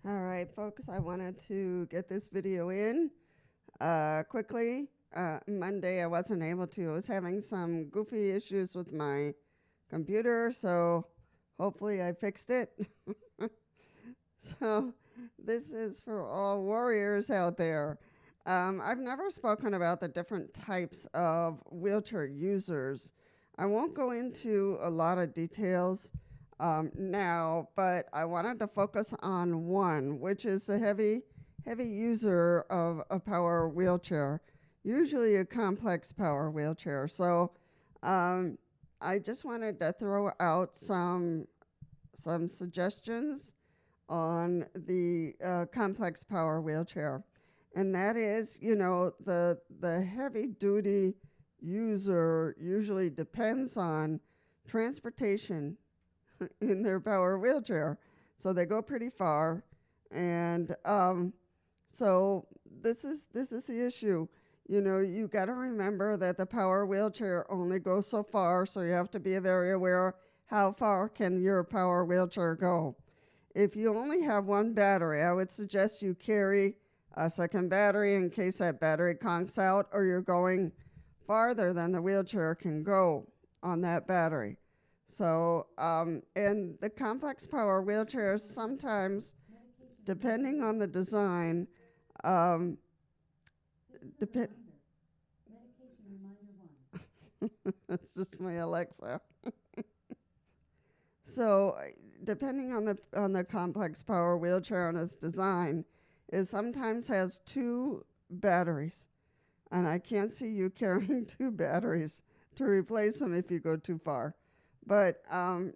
All right, folks, I wanted to get this video in quickly. Monday, I wasn't able to. I was having some goofy issues with my computer, so hopefully I fixed it. So, this is for all warriors out there. I've never spoken about the different types of wheelchair users. I won't go into a lot of details now, but I wanted to focus on one, which is a heavy user of a power wheelchair, usually a complex power wheelchair. So I just wanted to throw out some suggestions on the complex power wheelchair, and that is, the heavy duty user usually depends on transportation in their power wheelchair. So they go pretty far, and so this is the issue. You got to remember that the power wheelchair only goes so far, so you have to be very aware how far can your power wheelchair go. If you only have one battery, I would suggest you carry a second battery in case that battery conks out or you're going farther than the wheelchair can go on that battery. So, and the complex power wheelchairs sometimes, depending on the design, um, depend. That's just my Alexa. So, depending on the complex power wheelchair and its design, it sometimes has two batteries, and I can't see you carrying two batteries to replace them if you go too far. But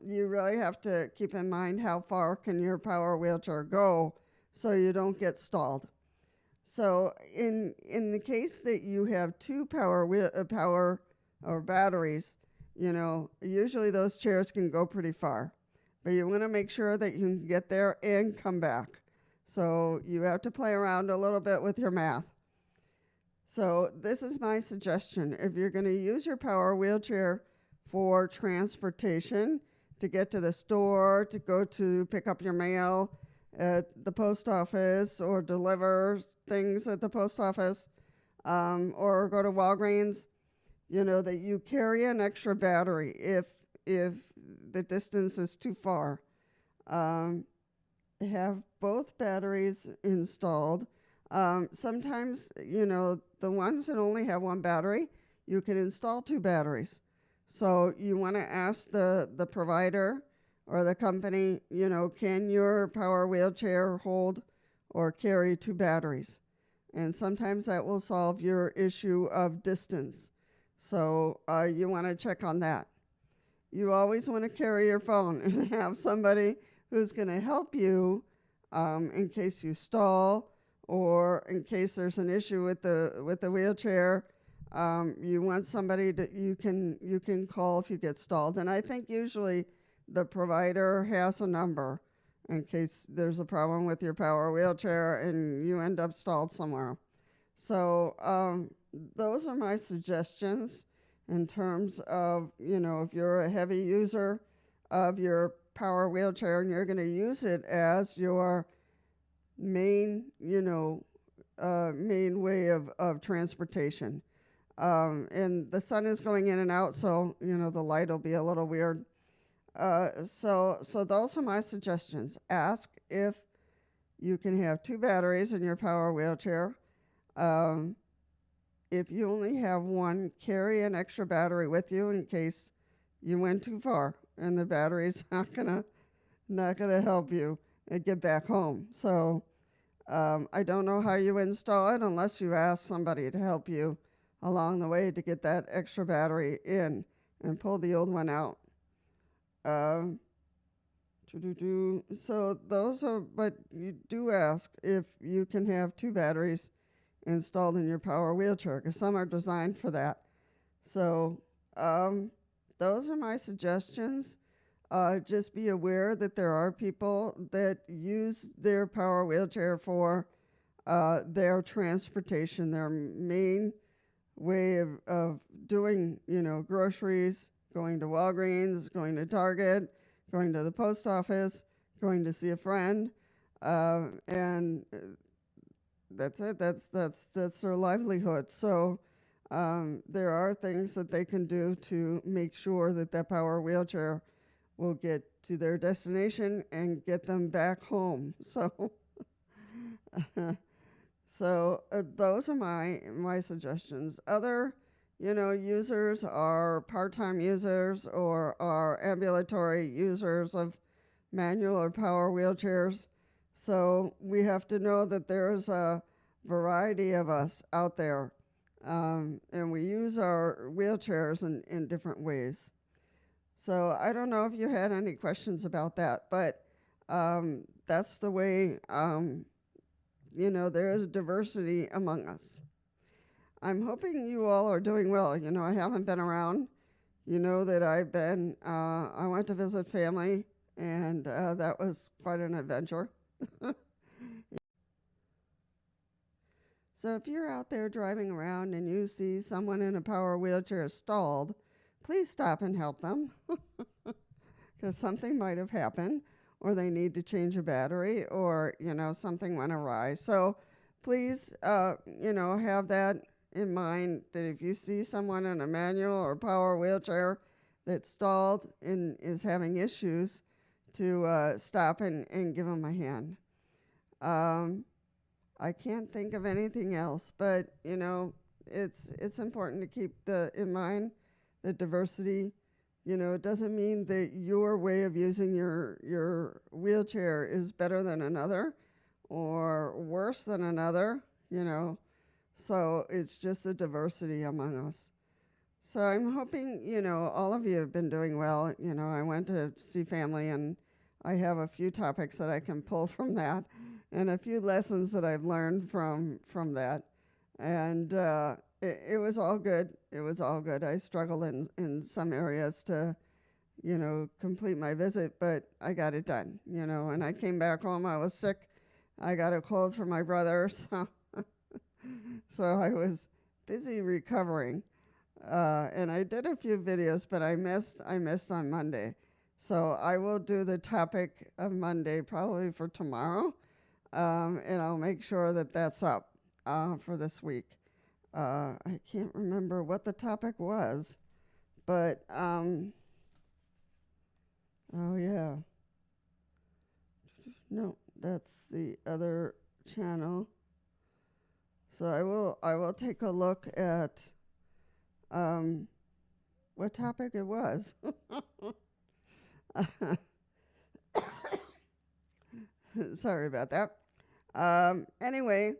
you really have to keep in mind how far can your power wheelchair go so you don't get stalled. So in the case that you have two power or batteries, usually those chairs can go pretty far. But you want to make sure that you can get there and come back. So you have to play around a little bit with your math. So this is my suggestion. If you're going to use your power wheelchair for transportation, to get to the store, to go to pick up your mail at the post office, or deliver things at the post office, or go to Walgreens, that you carry an extra battery if the distance is too far. Have both batteries installed. Sometimes, the ones that only have one battery, you can install two batteries. So you want to ask the provider or the company, can your power wheelchair hold or carry two batteries? And sometimes that will solve your issue of distance. So you want to check on that. You always want to carry your phone and have somebody who's going to help you in case you stall or in case there's an issue with the wheelchair. You want somebody that you can call if you get stalled. And I think usually the provider has a number in case there's a problem with your power wheelchair and you end up stalled somewhere. So those are my suggestions in terms of, if you're a heavy user of your power wheelchair and you're going to use it as your main, main way of transportation. And the sun is going in and out, so, the light will be a little weird. So those are my suggestions. Ask if you can have two batteries in your power wheelchair. If you only have one, carry an extra battery with you in case you went too far and the battery's not gonna help you get back home. So I don't know how you install it unless you ask somebody to help you along the way to get that extra battery in and pull the old one out. So those are, but you do ask if you can have two batteries installed in your power wheelchair, because some are designed for that. So those are my suggestions. Just be aware that there are people that use their power wheelchair for their transportation, their main way of doing, groceries, going to Walgreens, going to Target, going to the post office, going to see a friend. And that's it. That's their livelihood. So there are things that they can do to make sure that that power wheelchair will get to their destination and get them back home. So those are my suggestions. Other, users are part-time users or are ambulatory users of manual or power wheelchairs. So we have to know that there's a variety of us out there, and we use our wheelchairs in different ways. So I don't know if you had any questions about that, but that's the way, there is diversity among us. I'm hoping you all are doing well. I haven't been around. You know that I went to visit family, and that was quite an adventure. So if you're out there driving around and you see someone in a power wheelchair stalled, please stop and help them, because something might have happened, or they need to change a battery, or, something went awry. So please, have that in mind, that if you see someone in a manual or power wheelchair that's stalled and is having issues, to stop and give them a hand. I can't think of anything else, but, it's important to keep in mind the diversity. It doesn't mean that your way of using your wheelchair is better than another or worse than another, So it's just a diversity among us. So I'm hoping, all of you have been doing well. I went to see family, and I have a few topics that I can pull from that and a few lessons that I've learned from that. And it was all good. It was all good. I struggled in some areas to, complete my visit, but I got it done, and I came back home. I was sick. I got a cold from my brother, so I was busy recovering. And I did a few videos, but I missed on Monday. So I will do the topic of Monday probably for tomorrow, and I'll make sure that that's up for this week. I can't remember what the topic was, but oh yeah, no, that's the other channel. So I will take a look at what topic it was. Sorry about that. Anyway,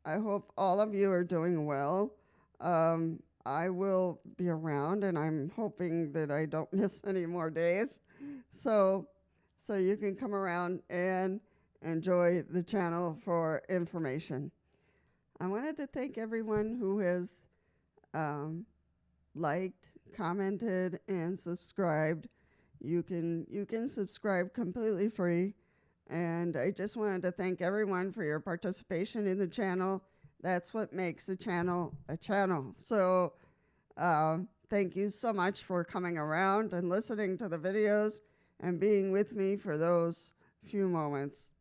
I hope all of you are doing well. I will be around, and I'm hoping that I don't miss any more days. So you can come around and enjoy the channel for information. I wanted to thank everyone who has liked, commented, and subscribed. You can subscribe completely free. And I just wanted to thank everyone for your participation in the channel. That's what makes a channel a channel. So thank you so much for coming around and listening to the videos and being with me for those few moments.